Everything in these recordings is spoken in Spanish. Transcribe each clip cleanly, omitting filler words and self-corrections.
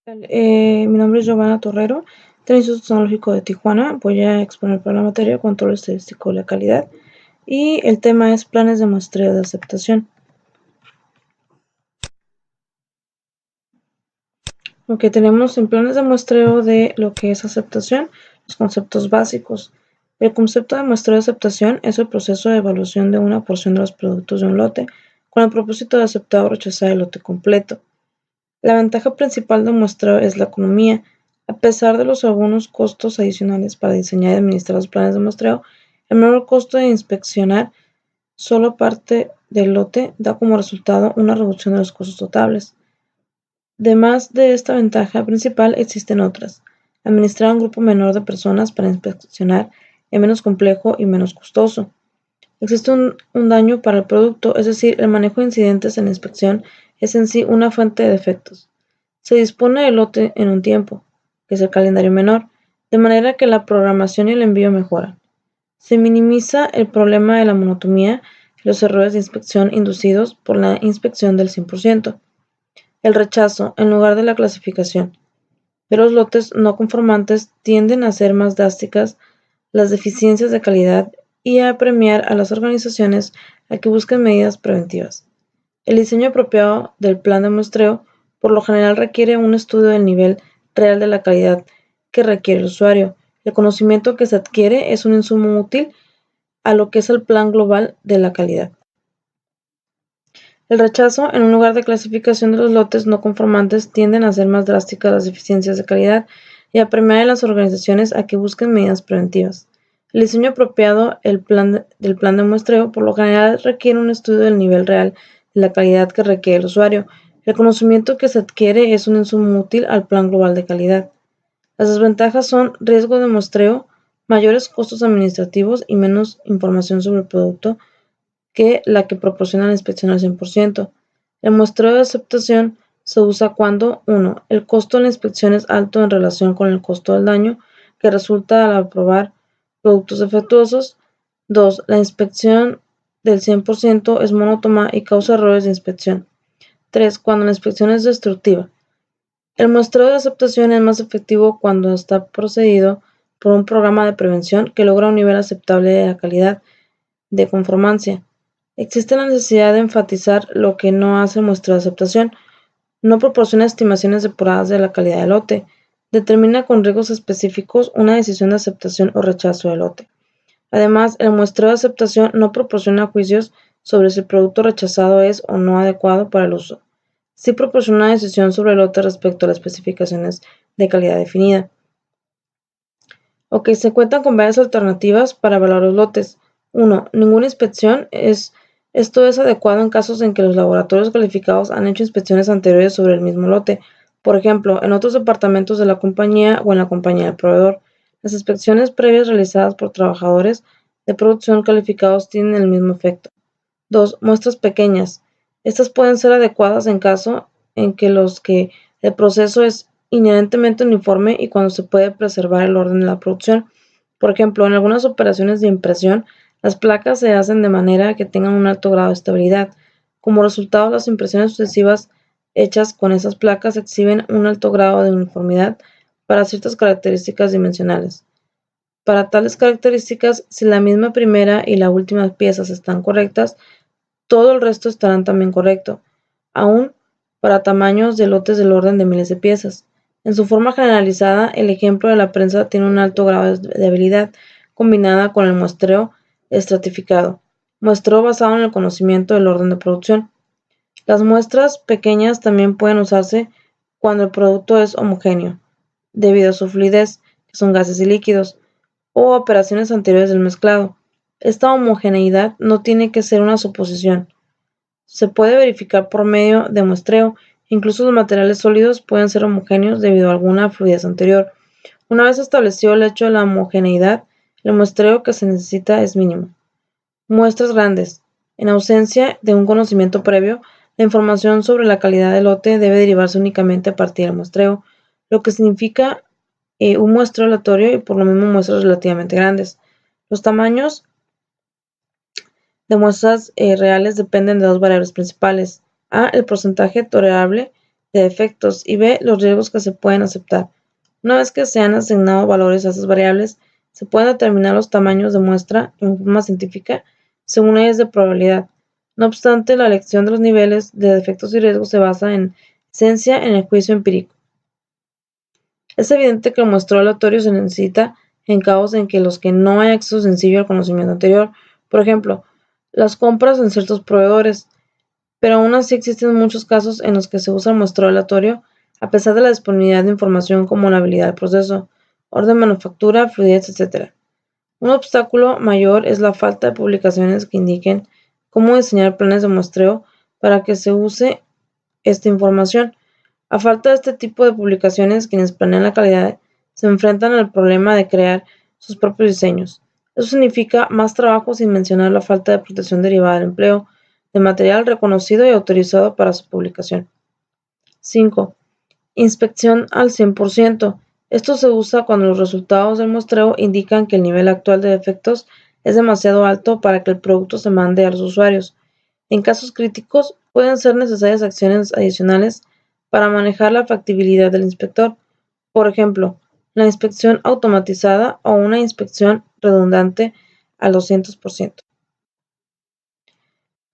Mi nombre es Giovanna Torrero, del Instituto Tecnológico de Tijuana. Voy a exponer para la materia control estadístico de la calidad y el tema es planes de muestreo de aceptación. Lo que tenemos en planes de muestreo de lo que es aceptación, los conceptos básicos. El concepto de muestreo de aceptación es el proceso de evaluación de una porción de los productos de un lote con el propósito de aceptar o rechazar el lote completo. La ventaja principal de muestreo es la economía. A pesar de los algunos costos adicionales para diseñar y administrar los planes de muestreo, el menor costo de inspeccionar solo parte del lote da como resultado una reducción de los costos totales. Además de esta ventaja principal, existen otras. Administrar un grupo menor de personas para inspeccionar es menos complejo y menos costoso. Existe un daño para el producto, es decir, el manejo de incidentes en la inspección es en sí una fuente de defectos. Se dispone del lote en un tiempo, que es el calendario menor, de manera que la programación y el envío mejoran. Se minimiza el problema de la monotonía y los errores de inspección inducidos por la inspección del 100%. El rechazo, en lugar de la clasificación, de los lotes no conformantes tienden a ser más drásticas las deficiencias de calidad y a premiar a las organizaciones a que busquen medidas preventivas. El diseño apropiado del plan de muestreo por lo general requiere un estudio del nivel real de la calidad que requiere el usuario. El conocimiento que se adquiere es un insumo útil a lo que es el plan global de la calidad. El rechazo, en un lugar de clasificación de los lotes no conformantes, tienden a ser más drásticas las deficiencias de calidad y a premiar a las organizaciones a que busquen medidas preventivas. El diseño apropiado del plan de muestreo por lo general requiere un estudio del nivel real de la calidad que requiere el usuario. El conocimiento que se adquiere es un insumo útil al plan global de calidad. Las desventajas son riesgo de muestreo, mayores costos administrativos y menos información sobre el producto que la que proporciona la inspección al 100%. El muestreo de aceptación se usa cuando 1. El costo de la inspección es alto en relación con el costo del daño que resulta al aprobar productos defectuosos. 2. La inspección del 100% es monótona y causa errores de inspección. 3. Cuando la inspección es destructiva. El muestreo de aceptación es más efectivo cuando está procedido por un programa de prevención que logra un nivel aceptable de la calidad de conformancia. Existe la necesidad de enfatizar lo que no hace el muestreo de aceptación. No proporciona estimaciones depuradas de la calidad del lote. Determina con riesgos específicos una decisión de aceptación o rechazo del lote. Además, el muestreo de aceptación no proporciona juicios sobre si el producto rechazado es o no adecuado para el uso. Sí proporciona una decisión sobre el lote respecto a las especificaciones de calidad definida. Se cuentan con varias alternativas para evaluar los lotes. 1. Ninguna inspección. Esto es adecuado en casos en que los laboratorios calificados han hecho inspecciones anteriores sobre el mismo lote, por ejemplo, en otros departamentos de la compañía o en la compañía del proveedor. Las inspecciones previas realizadas por trabajadores de producción calificados tienen el mismo efecto. 2. Muestras pequeñas. Estas pueden ser adecuadas en caso en que el proceso es inherentemente uniforme y cuando se puede preservar el orden de la producción. Por ejemplo, en algunas operaciones de impresión, las placas se hacen de manera que tengan un alto grado de estabilidad. Como resultado, las impresiones sucesivas hechas con esas placas exhiben un alto grado de uniformidad para ciertas características dimensionales. Para tales características, si la misma primera y la última piezas están correctas, todo el resto estarán también correcto, aún para tamaños de lotes del orden de miles de piezas. En su forma generalizada, el ejemplo de la prensa tiene un alto grado de habilidad combinada con el muestreo estratificado, muestreo basado en el conocimiento del orden de producción. Las muestras pequeñas también pueden usarse cuando el producto es homogéneo, debido a su fluidez, que son gases y líquidos, o operaciones anteriores del mezclado. Esta homogeneidad no tiene que ser una suposición. Se puede verificar por medio de muestreo. Incluso los materiales sólidos pueden ser homogéneos debido a alguna fluidez anterior. Una vez establecido el hecho de la homogeneidad, el muestreo que se necesita es mínimo. Muestras grandes. En ausencia de un conocimiento previo, la información sobre la calidad del lote debe derivarse únicamente a partir del muestreo, lo que significa un muestreo aleatorio y por lo mismo muestras relativamente grandes. Los tamaños de muestras reales dependen de dos variables principales. A. El porcentaje tolerable de defectos y B, los riesgos que se pueden aceptar. Una vez que se han asignado valores a estas variables, se pueden determinar los tamaños de muestra en forma científica según leyes de probabilidad. No obstante, la elección de los niveles de defectos y riesgos se basa en esencia en el juicio empírico. Es evidente que el muestreo aleatorio se necesita en casos en que los que no hay acceso sencillo al conocimiento anterior, por ejemplo, las compras en ciertos proveedores, pero aún así existen muchos casos en los que se usa el muestreo aleatorio a pesar de la disponibilidad de información como la habilidad del proceso, orden de manufactura, fluidez, etc. Un obstáculo mayor es la falta de publicaciones que indiquen cómo diseñar planes de muestreo para que se use esta información. A falta de este tipo de publicaciones, quienes planean la calidad se enfrentan al problema de crear sus propios diseños. Eso significa más trabajo sin mencionar la falta de protección derivada del empleo de material reconocido y autorizado para su publicación. 5. Inspección al 100%. Esto se usa cuando los resultados del muestreo indican que el nivel actual de defectos es demasiado alto para que el producto se mande a los usuarios. En casos críticos, pueden ser necesarias acciones adicionales para manejar la factibilidad del inspector. Por ejemplo, la inspección automatizada o una inspección redundante al 200%.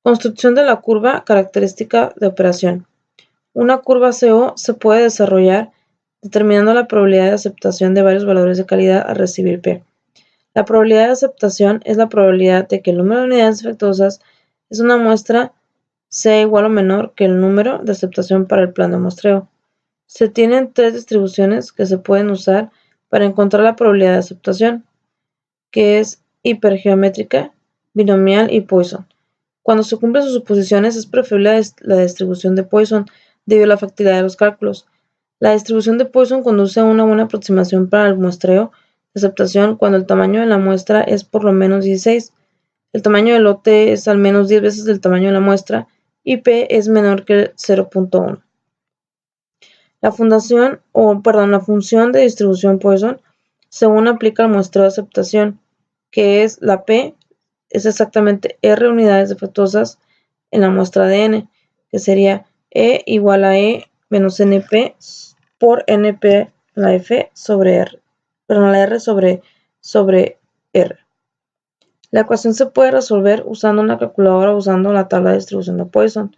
Construcción de la curva característica de operación. Una curva CO se puede desarrollar determinando la probabilidad de aceptación de varios valores de calidad al recibir P. La probabilidad de aceptación es la probabilidad de que el número de unidades defectuosas es una muestra sea igual o menor que el número de aceptación para el plan de muestreo. Se tienen tres distribuciones que se pueden usar para encontrar la probabilidad de aceptación, que es hipergeométrica, binomial y Poisson. Cuando se cumplen sus suposiciones, es preferible la distribución de Poisson debido a la factibilidad de los cálculos. La distribución de Poisson conduce a una buena aproximación para el muestreo de aceptación cuando el tamaño de la muestra es por lo menos 16, el tamaño del lote es al menos 10 veces el tamaño de la muestra y P es menor que 0.1. La función de distribución Poisson según aplica al muestreo de aceptación, que es la P es exactamente R unidades defectuosas en la muestra de N, que sería E igual a E menos NP por NP la F sobre R, la R sobre R. La ecuación se puede resolver usando una calculadora o usando la tabla de distribución de Poisson.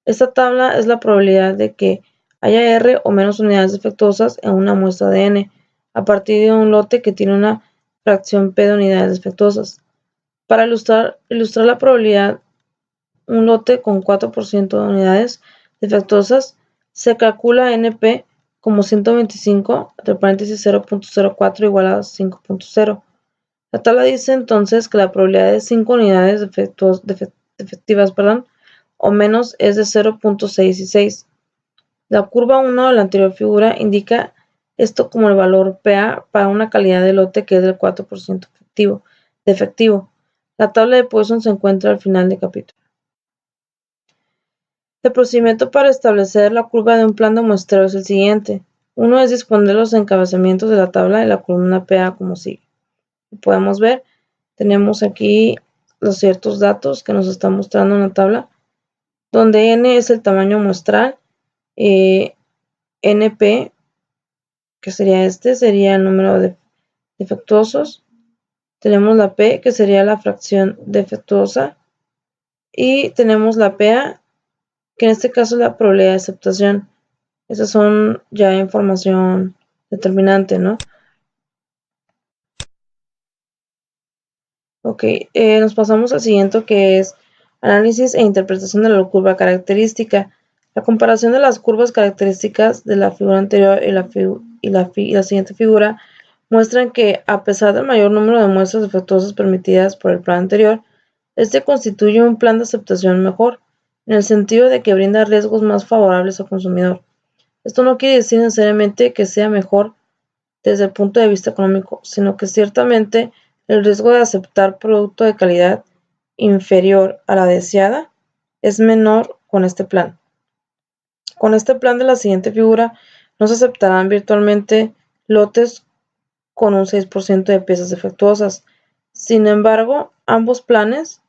Esta tabla es la probabilidad de que haya R o menos unidades defectuosas en una muestra de N a partir de un lote que tiene una fracción P de unidades defectuosas. Para ilustrar la probabilidad, un lote con 4% de unidades defectuosas se calcula NP como 125 entre paréntesis 0.04 igual a 5.0. La tabla dice entonces que la probabilidad de 5 unidades defectivas o menos es de 0.66. La curva 1 de la anterior figura indica esto como el valor PA para una calidad de lote que es del 4% defectivo. La tabla de Poisson se encuentra al final del capítulo. El procedimiento para establecer la curva de un plan de muestreo es el siguiente. Uno es disponer los encabezamientos de la tabla de la columna PA como sigue. Podemos ver, tenemos aquí los ciertos datos que nos está mostrando una tabla, donde N es el tamaño muestral, NP, que sería el número de defectuosos, tenemos la P, que sería la fracción defectuosa, y tenemos la PA, que en este caso es la probabilidad de aceptación. Esas son ya información determinante, ¿no? Ok, nos pasamos al siguiente, que es análisis e interpretación de la curva característica. La comparación de las curvas características de la figura anterior y la siguiente figura muestran que, a pesar del mayor número de muestras defectuosas permitidas por el plan anterior, este constituye un plan de aceptación mejor, en el sentido de que brinda riesgos más favorables al consumidor. Esto no quiere decir necesariamente que sea mejor desde el punto de vista económico, sino que ciertamente el riesgo de aceptar producto de calidad inferior a la deseada es menor con este plan. Con este plan de la siguiente figura no se aceptarán virtualmente lotes con un 6% de piezas defectuosas. Sin embargo, ambos planes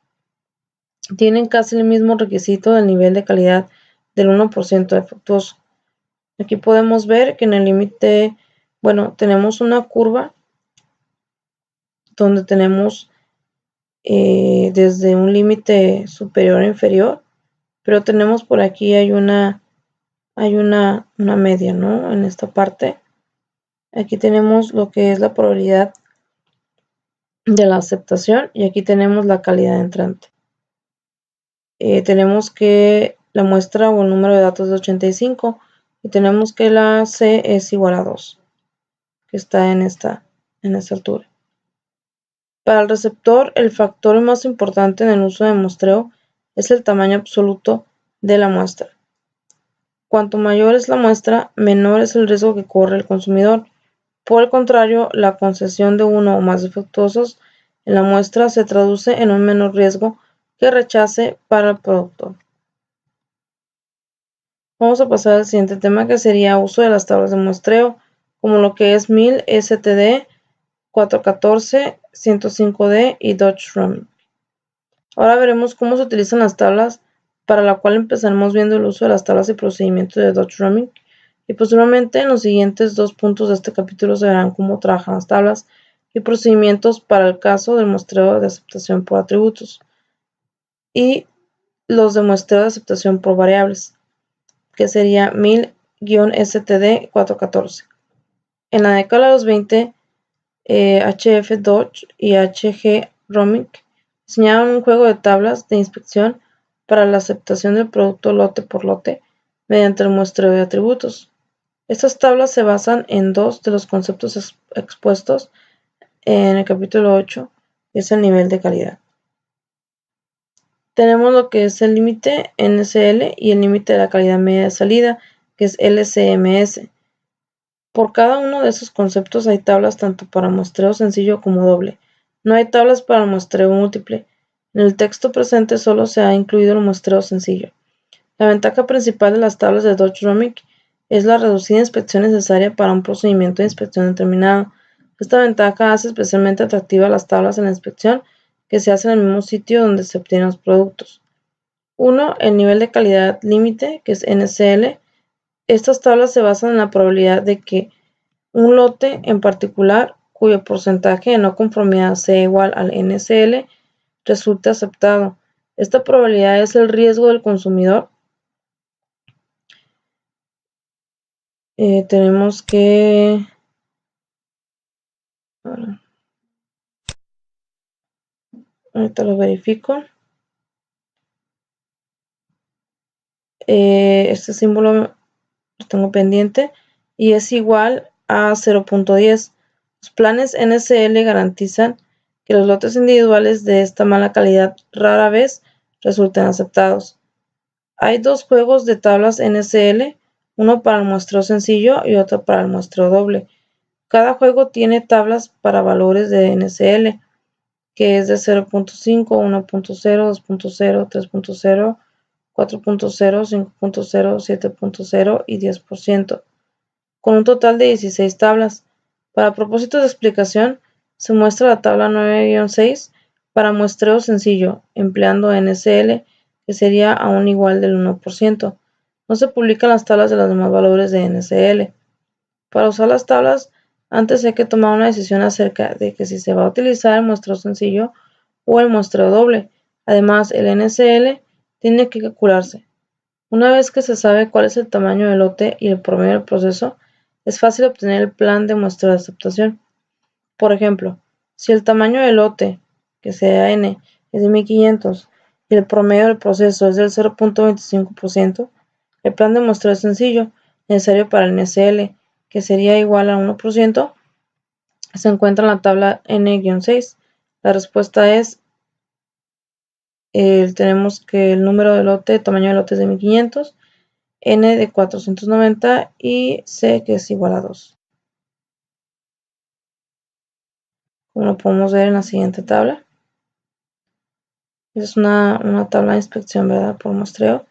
tienen casi el mismo requisito del nivel de calidad del 1% defectuoso. Aquí podemos ver que en el límite, bueno, tenemos una curva donde tenemos desde un límite superior a inferior, pero tenemos por aquí hay una media, ¿no? En esta parte. Aquí tenemos lo que es la probabilidad de la aceptación y aquí tenemos la calidad entrante. Tenemos que la muestra o el número de datos de 85 y tenemos que la C es igual a 2, que está en esta altura. Para el receptor, el factor más importante en el uso de muestreo es el tamaño absoluto de la muestra. Cuanto mayor es la muestra, menor es el riesgo que corre el consumidor. Por el contrario, la concesión de uno o más defectuosos en la muestra se traduce en un menor riesgo que rechace para el productor. Vamos a pasar al siguiente tema, que sería uso de las tablas de muestreo, como lo que es 1000 STD, 414, 105D y Dodge Roaming. Ahora veremos cómo se utilizan las tablas, para la cual empezaremos viendo el uso de las tablas y procedimientos de Dodge Roaming, y posteriormente en los siguientes 2 puntos de este capítulo se verán cómo trabajan las tablas y procedimientos para el caso del muestreo de aceptación por atributos y los de muestreo de aceptación por variables, que sería 1000-STD414. En la década de los 20, HF Dodge y HG Roaming diseñaron un juego de tablas de inspección para la aceptación del producto lote por lote mediante el muestreo de atributos. Estas tablas se basan en dos de los conceptos expuestos en el capítulo 8, que es el nivel de calidad. Tenemos lo que es el límite NSL y el límite de la calidad media de salida, que es LCMS. Por cada uno de esos conceptos hay tablas tanto para muestreo sencillo como doble. No hay tablas para el muestreo múltiple. En el texto presente solo se ha incluido el muestreo sencillo. La ventaja principal de las tablas de Dodge Roaming es la reducida inspección necesaria para un procedimiento de inspección determinado. Esta ventaja hace especialmente atractivas las tablas en la inspección que se hace en el mismo sitio donde se obtienen los productos. 1. El nivel de calidad límite, que es NCL. Estas tablas se basan en la probabilidad de que un lote en particular, cuyo porcentaje de no conformidad sea igual al NCL, resulte aceptado. Esta probabilidad es el riesgo del consumidor. Tenemos que... ahorita lo verifico. Este símbolo lo tengo pendiente y es igual a 0.10. Los planes NSL garantizan que los lotes individuales de esta mala calidad rara vez resulten aceptados. Hay dos juegos de tablas NSL, uno para el muestreo sencillo y otro para el muestreo doble. Cada juego tiene tablas para valores de NSL, que es de 0.5, 1.0, 2.0, 3.0, 4.0, 5.0, 7.0 y 10%, con un total de 16 tablas. Para propósitos de explicación, se muestra la tabla 9-6 para muestreo sencillo, empleando NSL, que sería aún igual del 1%. No se publican las tablas de los demás valores de NSL. Para usar las tablas, antes hay que tomar una decisión acerca de que si se va a utilizar el muestreo sencillo o el muestreo doble. Además, el NSL tiene que calcularse. Una vez que se sabe cuál es el tamaño del lote y el promedio del proceso, es fácil obtener el plan de muestreo de aceptación. Por ejemplo, si el tamaño del lote, que sea N, es de 1500 y el promedio del proceso es del 0.25%, el plan de muestreo es sencillo, necesario para el NSL, que sería igual a 1%, se encuentra en la tabla N-6. La respuesta es, tenemos que el número de lote, el tamaño del lote es de 1500, N de 490 y C que es igual a 2. Como lo podemos ver en la siguiente tabla. Es una tabla de inspección, ¿verdad? Por muestreo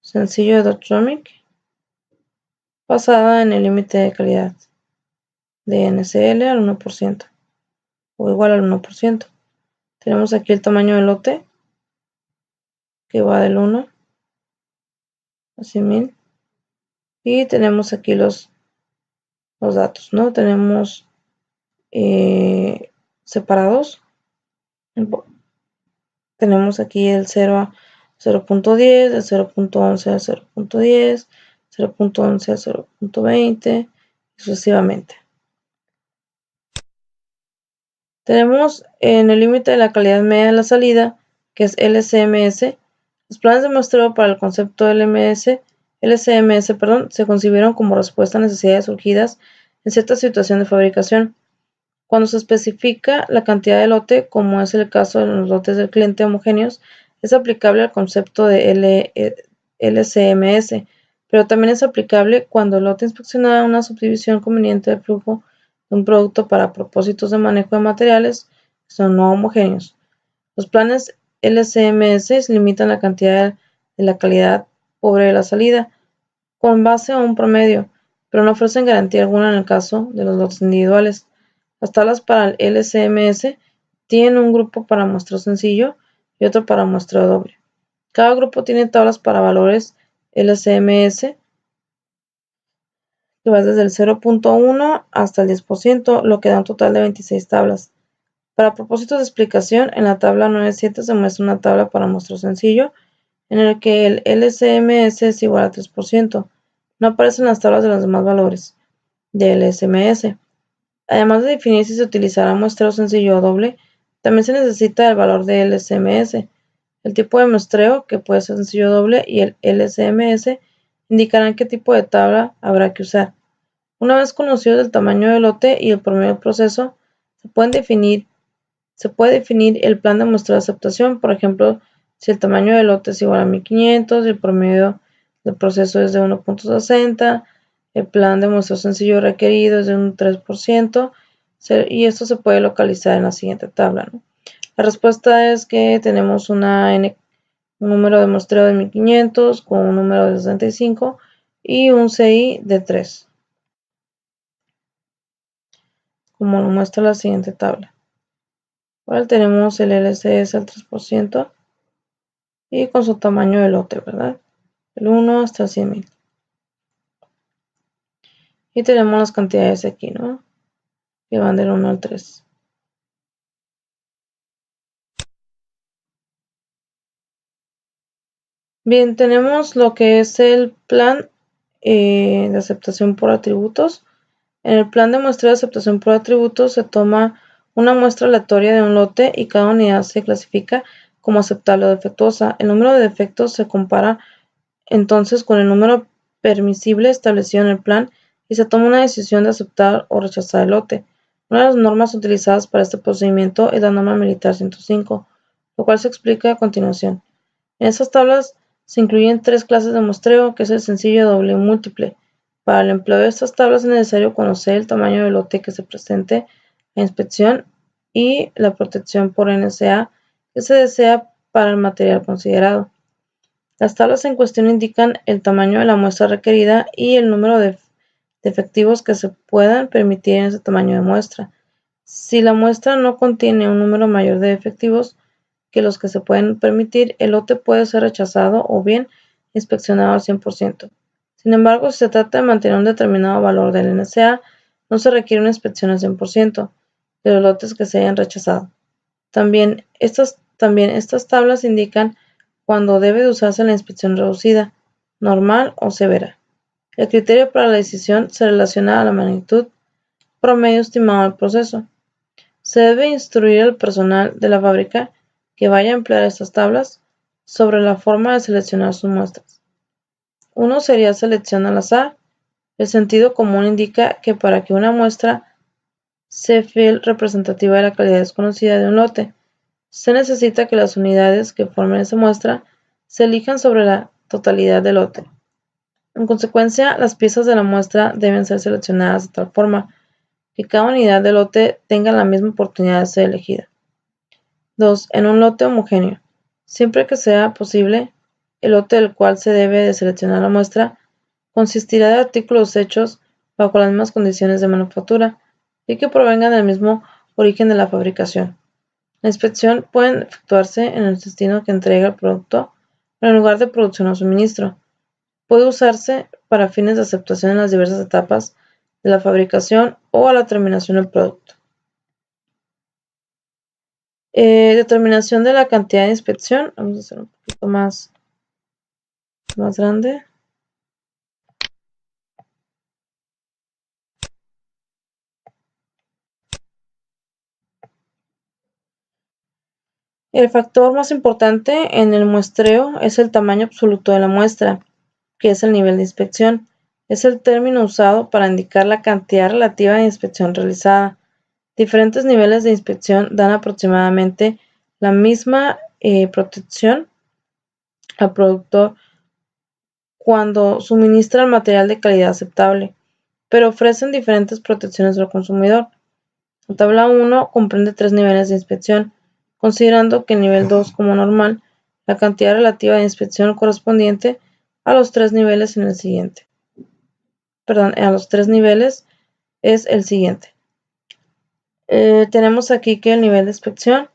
sencillo de Dodge Roaming, basada en el límite de calidad de NSL al 1% o igual al 1%. Tenemos aquí el tamaño del lote, que va del 1 a 100,000, Y tenemos aquí los datos, ¿no? Tenemos separados. Tenemos aquí el 0 a 0.10, el 0.11 a 0.10, 0.11 a 0.20, sucesivamente. Tenemos en el límite de la calidad media de la salida, que es LCMS. Los planes de muestreo para el concepto LCMS, se concibieron como respuesta a necesidades surgidas en cierta situación de fabricación. Cuando se especifica la cantidad de lote, como es el caso de los lotes del cliente homogéneos, es aplicable al concepto de LCMS, pero también es aplicable cuando el lote inspeccionado una subdivisión conveniente del flujo de un producto para propósitos de manejo de materiales que son no homogéneos. Los planes LCMS limitan la cantidad de la calidad pobre de la salida con base a un promedio, pero no ofrecen garantía alguna en el caso de los lotes individuales. Las tablas para el LCMS tienen un grupo para muestreo sencillo y otro para muestreo doble. Cada grupo tiene tablas para valores LCMS que va desde el 0.1 hasta el 10%, lo que da un total de 26 tablas. Para propósitos de explicación, en la tabla 9.7 se muestra una tabla para muestreo sencillo en el que el LCMS es igual a 3%. No aparecen las tablas de los demás valores de LCMS. Además de definir si se utilizará muestreo sencillo o doble, también se necesita el valor de LCMS. El tipo de muestreo, que puede ser sencillo o doble, y el LCMS indicarán qué tipo de tabla habrá que usar. Una vez conocido el tamaño del lote y el promedio del proceso, se puede definir el plan de muestreo de aceptación. Por ejemplo, si el tamaño del lote es igual a 1500 y el promedio del proceso es de 1.60, el plan de muestreo sencillo requerido es de un 3%, y esto se puede localizar en la siguiente tabla, ¿no? La respuesta es que tenemos un número de muestreo de 1500 con un número de 65 y un CI de 3, como lo muestra la siguiente tabla. Ahora tenemos el LCS al 3% y con su tamaño de lote, ¿verdad? El 1 hasta 100,000. Y tenemos las cantidades aquí, ¿no? Que van del 1 al 3. Bien, tenemos lo que es el plan de aceptación por atributos. En el plan de muestreo de aceptación por atributos se toma una muestra aleatoria de un lote y cada unidad se clasifica como aceptable o defectuosa. El número de defectos se compara entonces con el número permisible establecido en el plan y se toma una decisión de aceptar o rechazar el lote. Una de las normas utilizadas para este procedimiento es la norma militar 105, lo cual se explica a continuación. En estas tablas se incluyen 3 clases de muestreo, que es el sencillo, doble y múltiple. Para el empleo de estas tablas es necesario conocer el tamaño del lote que se presente a inspección y la protección por NSA que se desea para el material considerado. Las tablas en cuestión indican el tamaño de la muestra requerida y el número de efectivos que se puedan permitir en ese tamaño de muestra. Si la muestra no contiene un número mayor de efectivos que los que se pueden permitir, el lote puede ser rechazado o bien inspeccionado al 100%. Sin embargo, si se trata de mantener un determinado valor del NSA, no se requiere una inspección al 100% de los lotes que se hayan rechazado. También estas tablas indican cuando debe de usarse la inspección reducida, normal o severa. El criterio para la decisión se relaciona a la magnitud promedio estimado del proceso. Se debe instruir al personal de la fábrica que vaya a emplear estas tablas sobre la forma de seleccionar sus muestras. Uno sería selección al azar. El sentido común indica que para que una muestra sea fiel representativa de la calidad desconocida de un lote, se necesita que las unidades que formen esa muestra se elijan sobre la totalidad del lote. En consecuencia, las piezas de la muestra deben ser seleccionadas de tal forma que cada unidad del lote tenga la misma oportunidad de ser elegida. 2. En un lote homogéneo. Siempre que sea posible, el lote del cual se debe de seleccionar la muestra consistirá de artículos hechos bajo las mismas condiciones de manufactura y que provengan del mismo origen de la fabricación. La inspección puede efectuarse en el destino que entrega el producto o en el lugar de producción o suministro. Puede usarse para fines de aceptación en las diversas etapas de la fabricación o a la terminación del producto. Determinación de la cantidad de inspección. Vamos a hacer un poquito más grande. El factor más importante en el muestreo es el tamaño absoluto de la muestra, que es el nivel de inspección. Es el término usado para indicar la cantidad relativa de inspección realizada. Diferentes niveles de inspección dan aproximadamente la misma protección al productor cuando suministra el material de calidad aceptable, pero ofrecen diferentes protecciones al consumidor. La tabla 1 comprende 3 niveles de inspección, considerando que el nivel 2 como normal, la cantidad relativa de inspección correspondiente a los 3 niveles en el siguiente. A los 3 niveles es el siguiente. Tenemos aquí que el nivel de inspección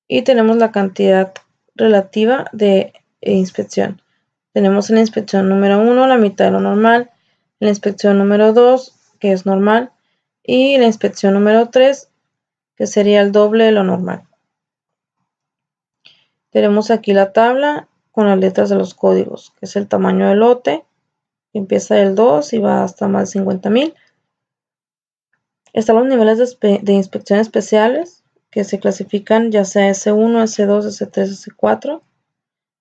y tenemos la cantidad relativa de inspección. Tenemos en la inspección número 1 la mitad de lo normal, en la inspección número 2 que es normal y la inspección número 3 que sería el doble de lo normal. Tenemos aquí la tabla con las letras de los códigos, que es el tamaño del lote, que empieza del 2 y va hasta más de 50,000. Están los niveles de inspección especiales, que se clasifican ya sea S1, S2, S3, S4,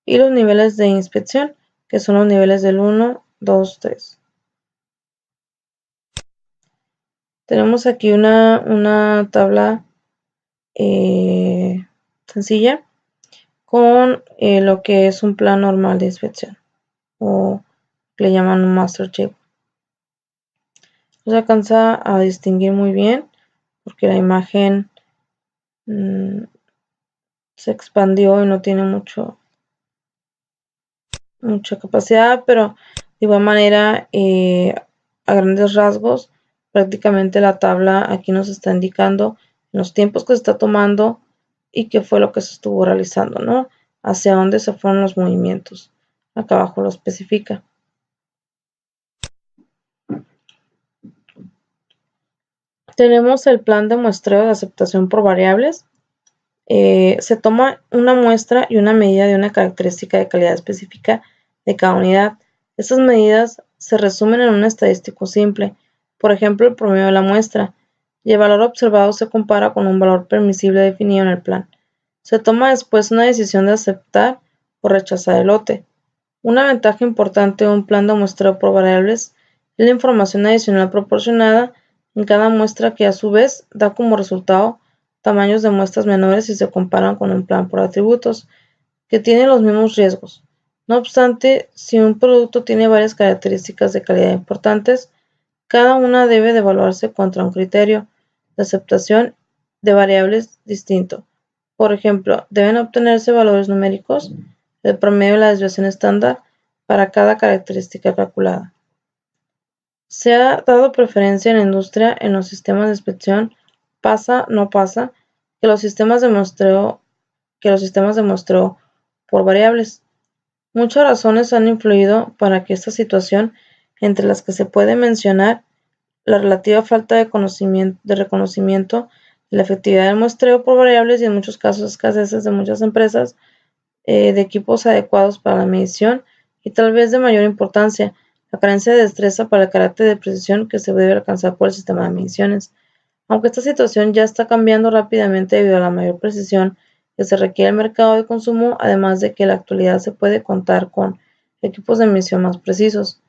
y los niveles de inspección, que son los niveles del 1, 2, 3. Tenemos aquí una tabla sencilla con lo que es un plan normal de inspección, o que le llaman un master chip. Se alcanza a distinguir muy bien porque la imagen se expandió y no tiene mucha capacidad, pero de igual manera a grandes rasgos prácticamente la tabla aquí nos está indicando los tiempos que se está tomando y qué fue lo que se estuvo realizando, ¿no? Hacia dónde se fueron los movimientos. Acá abajo lo especifica. Tenemos el plan de muestreo de aceptación por variables. Se toma una muestra y una medida de una característica de calidad específica de cada unidad. Estas medidas se resumen en un estadístico simple, por ejemplo el promedio de la muestra, y el valor observado se compara con un valor permisible definido en el plan. Se toma después una decisión de aceptar o rechazar el lote. Una ventaja importante de un plan de muestreo por variables es la información adicional proporcionada en cada muestra que a su vez da como resultado tamaños de muestras menores si se comparan con un plan por atributos, que tiene los mismos riesgos. No obstante, si un producto tiene varias características de calidad importantes, cada una debe de evaluarse contra un criterio de aceptación de variables distinto. Por ejemplo, deben obtenerse valores numéricos, el promedio de la desviación estándar para cada característica calculada. Se ha dado preferencia en la industria en los sistemas de inspección no pasa que los sistemas de muestreo por variables. Muchas razones han influido para que esta situación, entre las que se puede mencionar la relativa falta de reconocimiento de la efectividad del muestreo por variables y en muchos casos escaseces de muchas empresas de equipos adecuados para la medición y tal vez de mayor importancia, la carencia de destreza para el carácter de precisión que se debe alcanzar por el sistema de mediciones. Aunque esta situación ya está cambiando rápidamente debido a la mayor precisión que se requiere en el mercado de consumo, además de que en la actualidad se puede contar con equipos de medición más precisos.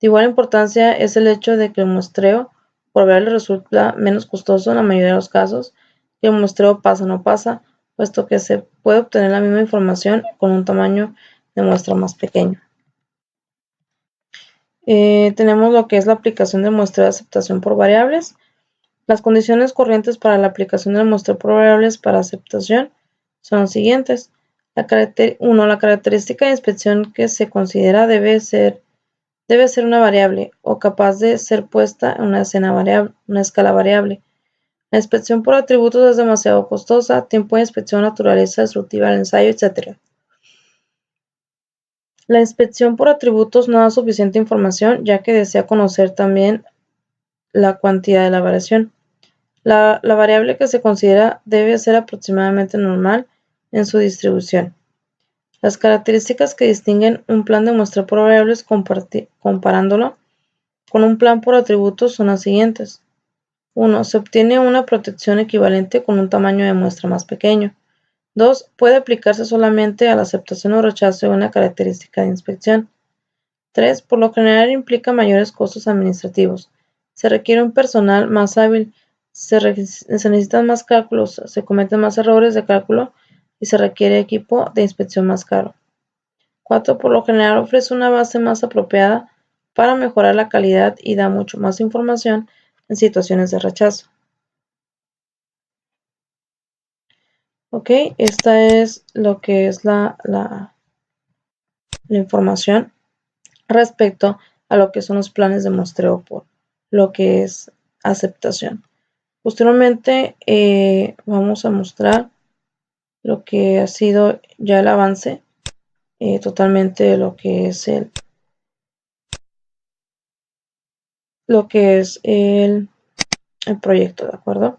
De igual importancia es el hecho de que el muestreo por variable resulta menos costoso en la mayoría de los casos que el muestreo pasa no pasa, puesto que se puede obtener la misma información con un tamaño de muestra más pequeño. Tenemos lo que es la aplicación del muestreo de aceptación por variables. Las condiciones corrientes para la aplicación del muestreo por variables para aceptación son las siguientes. 1. La característica de inspección que se considera debe ser una variable o capaz de ser puesta en una escala variable. La inspección por atributos es demasiado costosa, tiempo de inspección, naturaleza destructiva del ensayo, etc. La inspección por atributos no da suficiente información, ya que desea conocer también la cuantía de la variación. La variable que se considera debe ser aproximadamente normal en su distribución. Las características que distinguen un plan de muestreo por variables comparándolo con un plan por atributos son las siguientes. 1. Se obtiene una protección equivalente con un tamaño de muestra más pequeño. 2. Puede aplicarse solamente a la aceptación o rechazo de una característica de inspección. 3. Por lo general implica mayores costos administrativos. Se requiere un personal más hábil, se necesitan más cálculos, se cometen más errores de cálculo y se requiere equipo de inspección más caro. 4. Por lo general ofrece una base más apropiada para mejorar la calidad y da mucho más información en situaciones de rechazo. Ok, esta es lo que es la información respecto a lo que son los planes de muestreo por lo que es aceptación. Posteriormente vamos a mostrar lo que ha sido ya el avance totalmente de lo que es el proyecto, ¿de acuerdo?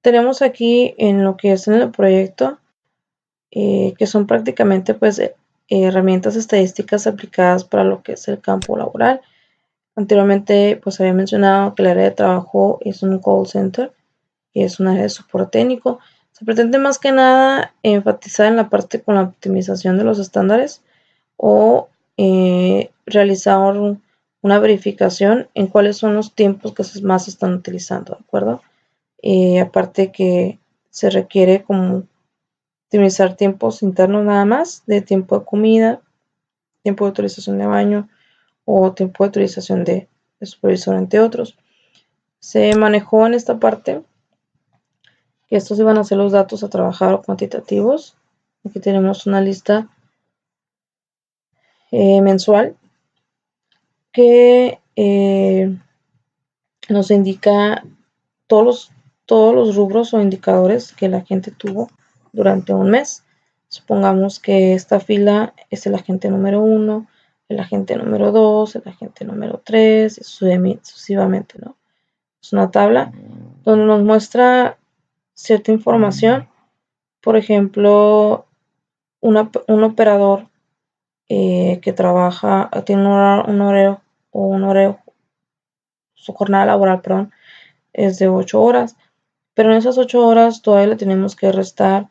Tenemos aquí en lo que es en el proyecto que son prácticamente pues herramientas estadísticas aplicadas para lo que es el campo laboral. Anteriormente pues había mencionado que el área de trabajo es un call center y es un área de soporte técnico. Se pretende más que nada enfatizar en la parte con la optimización de los estándares o realizar una verificación en cuáles son los tiempos que más se están utilizando, ¿de acuerdo? Aparte que se requiere como optimizar tiempos internos nada más, de tiempo de comida, tiempo de utilización de baño o tiempo de utilización de supervisor, entre otros. Se manejó en esta parte que estos iban a ser los datos a trabajar o cuantitativos. Aquí tenemos una lista mensual que nos indica todos los rubros o indicadores que la gente tuvo durante un mes. Supongamos que esta fila es el agente número 1, el agente número 2, el agente número 3, y sucesivamente, ¿no? Es una tabla donde nos muestra cierta información. Por ejemplo, un operador que trabaja, tiene un horario, su jornada laboral, perdón, es de 8 horas. Pero en esas 8 horas todavía le tenemos que restar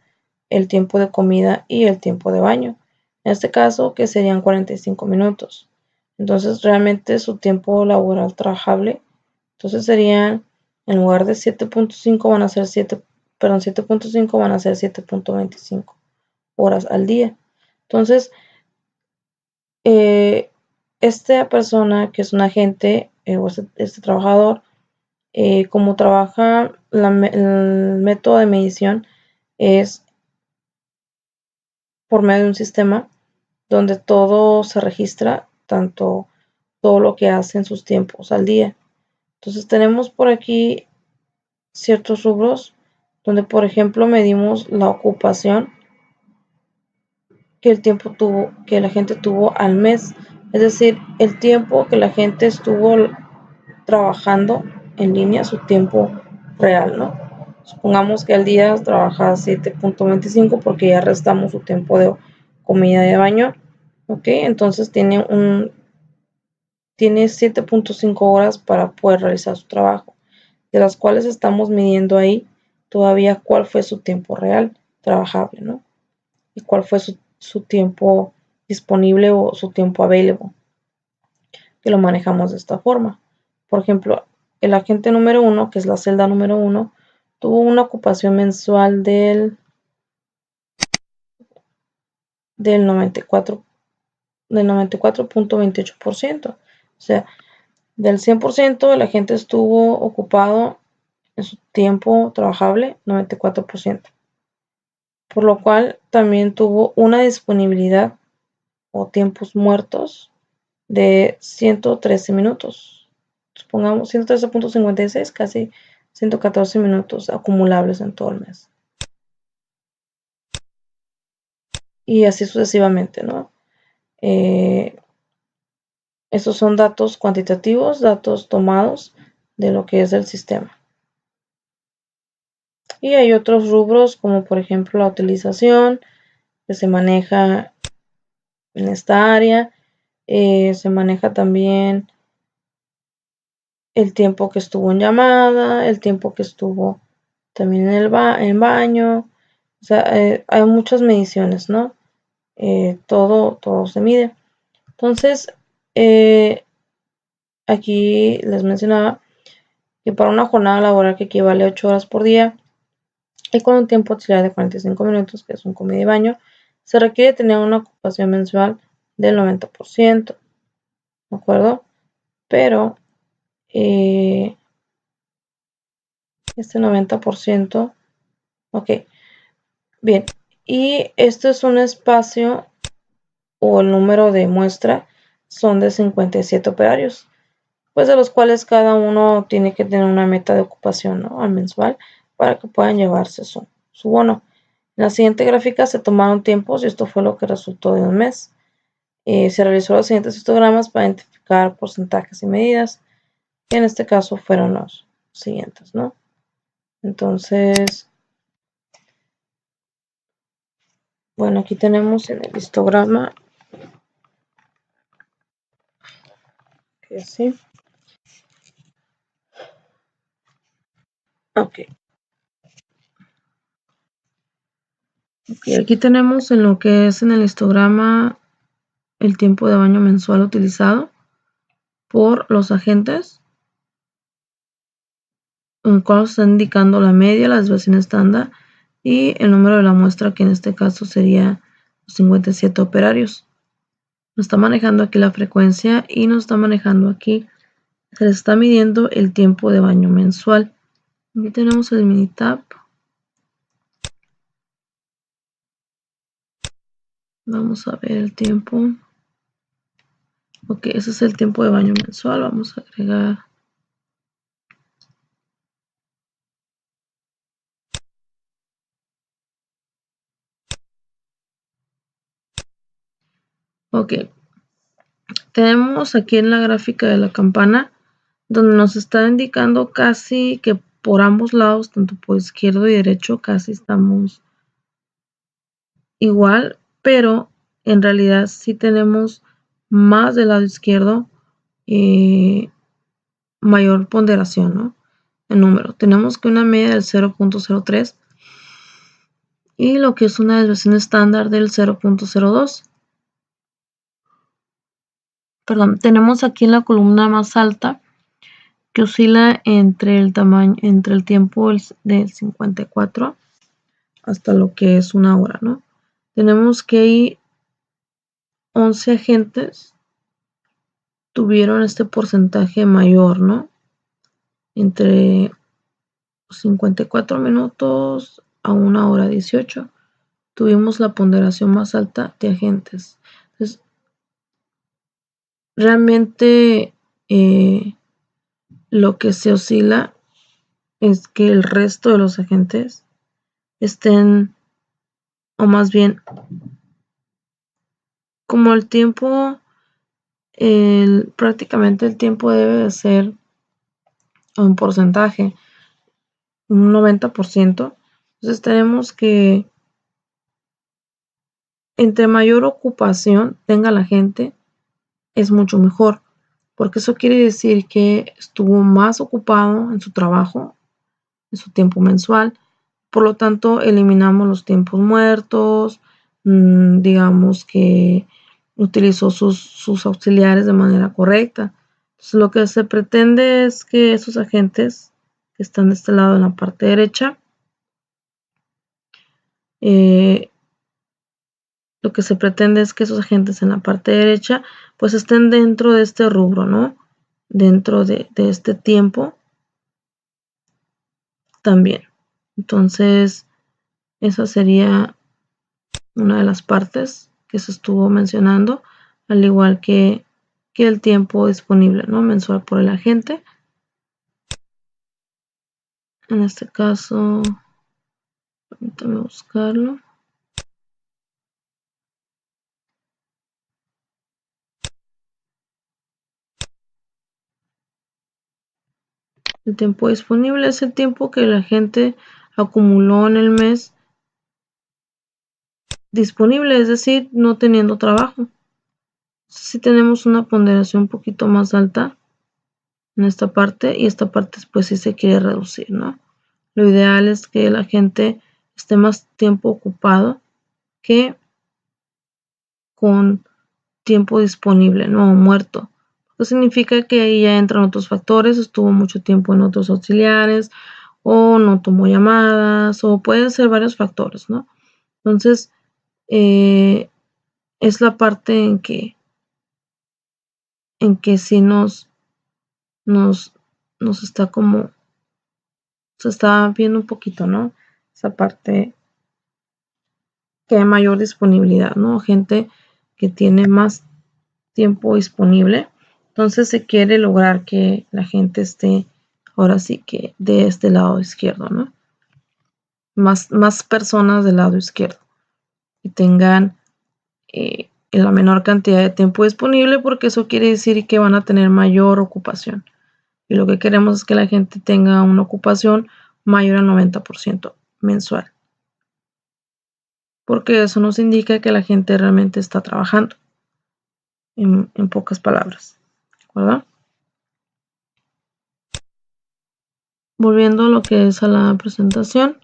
el tiempo de comida y el tiempo de baño. En este caso, que serían 45 minutos. Entonces, realmente su tiempo laboral trabajable, entonces serían, en lugar de 7.5 van a ser 7.5 van a ser 7.25 horas al día. Entonces, esta persona que es un agente o este trabajador, como trabaja el método de medición es por medio de un sistema donde todo se registra, tanto todo lo que hace en sus tiempos al día. Entonces tenemos por aquí ciertos rubros donde, por ejemplo, medimos la ocupación que la gente tuvo al mes, es decir, el tiempo que la gente estuvo trabajando en línea, su tiempo real, ¿no? Supongamos que al día trabaja 7.25 porque ya restamos su tiempo de comida y de baño, ¿ok? Entonces tiene 7.5 horas para poder realizar su trabajo, de las cuales estamos midiendo ahí todavía cuál fue su tiempo real trabajable, ¿no? Y cuál fue su tiempo disponible o su tiempo available, que lo manejamos de esta forma. Por ejemplo, el agente número 1, que es la celda número 1, tuvo una ocupación mensual del 94.28%. O sea, del 100% el agente estuvo ocupado en su tiempo trabajable 94%. Por lo cual también tuvo una disponibilidad o tiempos muertos de 113 minutos. Supongamos 113.56, casi 114 minutos acumulables en todo el mes. Y así sucesivamente, ¿no? Estos son datos cuantitativos, datos tomados de lo que es el sistema. Y hay otros rubros como por ejemplo la utilización que se maneja en esta área. Se maneja también el tiempo que estuvo en llamada, el tiempo que estuvo también en baño. O sea, hay muchas mediciones, ¿no? Todo se mide. Entonces, aquí les mencionaba que para una jornada laboral que equivale a 8 horas por día y con un tiempo auxiliar de 45 minutos, que es un comida y baño, se requiere tener una ocupación mensual del 90%, ¿de acuerdo? Pero este 90%, ok, bien, y esto es un espacio o el número de muestra son de 57 operarios, pues de los cuales cada uno tiene que tener una meta de ocupación, ¿no? Al mensual para que puedan llevarse su bono. En la siguiente gráfica se tomaron tiempos y esto fue lo que resultó de un mes. Se realizó los siguientes histogramas para identificar porcentajes y medidas, que en este caso fueron los siguientes, ¿no? Entonces, bueno, aquí tenemos en el histograma que sí. Ok, aquí tenemos en lo que es en el histograma el tiempo de baño mensual utilizado por los agentes, en el cual se está indicando la media, la desviación estándar y el número de la muestra, que en este caso sería 57 operarios. Nos está manejando aquí la frecuencia y nos está manejando aquí, se les está midiendo el tiempo de baño mensual. Aquí tenemos el Minitab. Vamos a ver el tiempo. Ok, ese es el tiempo de baño mensual. Vamos a agregar. Ok, tenemos aquí en la gráfica de la campana donde nos está indicando casi que por ambos lados, tanto por izquierdo y derecho, casi estamos igual, pero en realidad sí tenemos más del lado izquierdo mayor ponderación, ¿no? En número. Tenemos que una media del 0.03 y lo que es una desviación estándar del 0.02. Perdón, tenemos aquí en la columna más alta que oscila entre el tamaño, entre el tiempo del 54 hasta lo que es una hora, ¿no? Tenemos que hay 11 agentes tuvieron este porcentaje mayor, ¿no? Entre 54 minutos a 1 hora 18 tuvimos la ponderación más alta de agentes. Entonces, realmente lo que se oscila es que el resto de los agentes estén, o más bien, como el tiempo, prácticamente el tiempo debe de ser un porcentaje, un 90%. Entonces tenemos que entre mayor ocupación tenga la gente, es mucho mejor, porque eso quiere decir que estuvo más ocupado en su trabajo, en su tiempo mensual. Por lo tanto, eliminamos los tiempos muertos, digamos que utilizó sus auxiliares de manera correcta. Entonces, lo que se pretende es que esos agentes que están de este lado en la parte derecha, lo que se pretende es que esos agentes en la parte derecha pues estén dentro de este rubro, ¿no? Dentro de este tiempo también. Entonces, esa sería una de las partes que se estuvo mencionando, al igual que el tiempo disponible, ¿no? Mensual por el agente. En este caso, permítame buscarlo. El tiempo disponible es el tiempo que la gente acumuló en el mes disponible, es decir, no teniendo trabajo. Si tenemos una ponderación un poquito más alta en esta parte, y esta parte pues sí se quiere reducir, ¿no? Lo ideal es que la gente esté más tiempo ocupado que con tiempo disponible, no muerto. Eso significa que ahí ya entran otros factores, estuvo mucho tiempo en otros auxiliares, o no tomó llamadas, o pueden ser varios factores, ¿no? Entonces, es la parte en que sí nos, nos está como, se está viendo un poquito, ¿no? Esa parte que hay mayor disponibilidad, ¿no? Gente que tiene más tiempo disponible. Entonces se quiere lograr que la gente esté ahora sí que de este lado izquierdo, ¿no? Más personas del lado izquierdo y tengan la menor cantidad de tiempo disponible, porque eso quiere decir que van a tener mayor ocupación. Y lo que queremos es que la gente tenga una ocupación mayor al 90% mensual, porque eso nos indica que la gente realmente está trabajando, en pocas palabras, ¿verdad? Volviendo a lo que es a la presentación,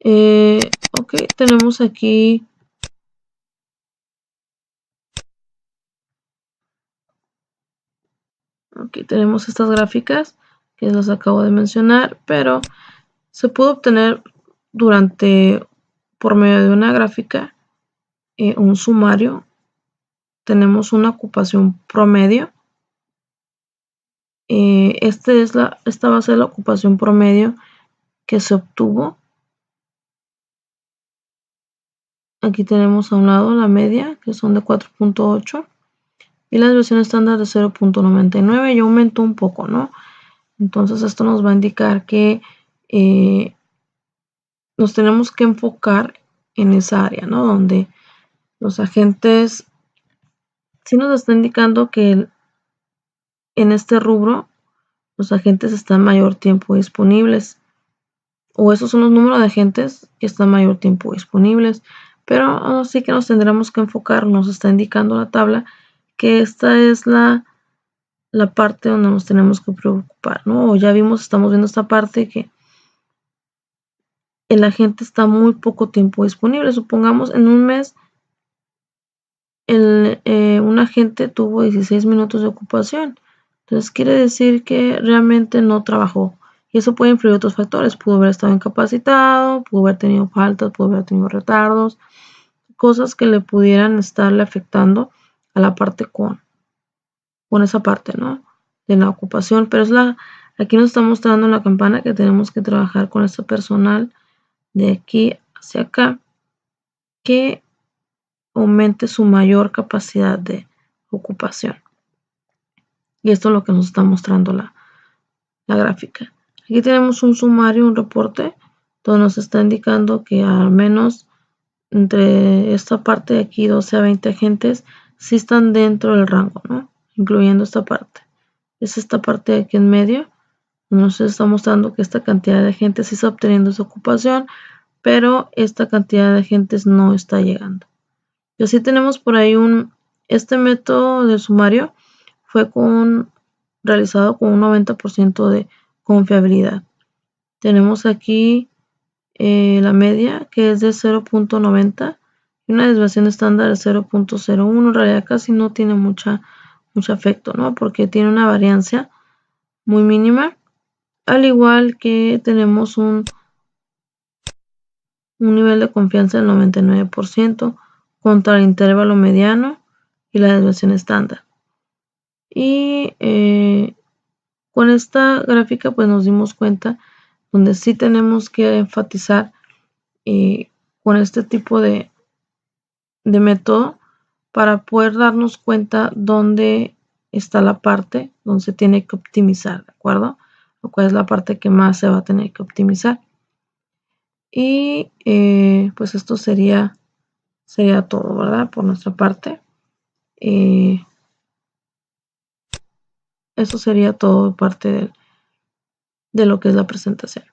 ok, tenemos aquí tenemos estas gráficas que las acabo de mencionar, pero se puede obtener por medio de una gráfica, un sumario. Tenemos una ocupación promedio. Esta va a ser la ocupación promedio que se obtuvo. Aquí tenemos a un lado la media, que son de 4.8, y la desviación estándar de 0.99, y aumentó un poco, ¿no? Entonces esto nos va a indicar que nos tenemos que enfocar en esa área, ¿no? Donde los agentes sí nos está indicando que en este rubro los agentes están mayor tiempo disponibles, o esos son los números de agentes que están mayor tiempo disponibles, pero sí que nos tendremos que enfocar, nos está indicando la tabla que esta es la parte donde nos tenemos que preocupar, ¿no? O ya estamos viendo esta parte que el agente está muy poco tiempo disponible. Supongamos en un mes un agente tuvo 16 minutos de ocupación. Entonces quiere decir que realmente no trabajó. Y eso puede influir otros factores. Pudo haber estado incapacitado, pudo haber tenido faltas, pudo haber tenido retardos, cosas que le pudieran estarle afectando a la parte con esa parte, ¿no? De la ocupación. Pero aquí nos está mostrando en la campana que tenemos que trabajar con este personal de aquí hacia acá, que aumente su mayor capacidad de ocupación. Y esto es lo que nos está mostrando la gráfica. Aquí tenemos un sumario, un reporte, donde nos está indicando que al menos entre esta parte de aquí, 12 a 20 agentes, sí están dentro del rango, ¿no? Incluyendo esta parte. Es esta parte de aquí en medio. Nos está mostrando que esta cantidad de agentes sí está obteniendo esa ocupación, pero esta cantidad de agentes no está llegando. Y así tenemos por ahí este método de sumario fue realizado con un 90% de confiabilidad. Tenemos aquí la media, que es de 0.90, y una desviación estándar de 0.01. En realidad casi no tiene mucho efecto, ¿no? Porque tiene una variancia muy mínima, al igual que tenemos un nivel de confianza del 99% contra el intervalo mediano y la desviación estándar. Y con esta gráfica pues nos dimos cuenta donde sí tenemos que enfatizar con este tipo de método para poder darnos cuenta dónde está la parte donde se tiene que optimizar, ¿de acuerdo? Lo cual es la parte que más se va a tener que optimizar. Y pues esto sería todo, ¿verdad? Por nuestra parte. Eso sería todo de parte de lo que es la presentación.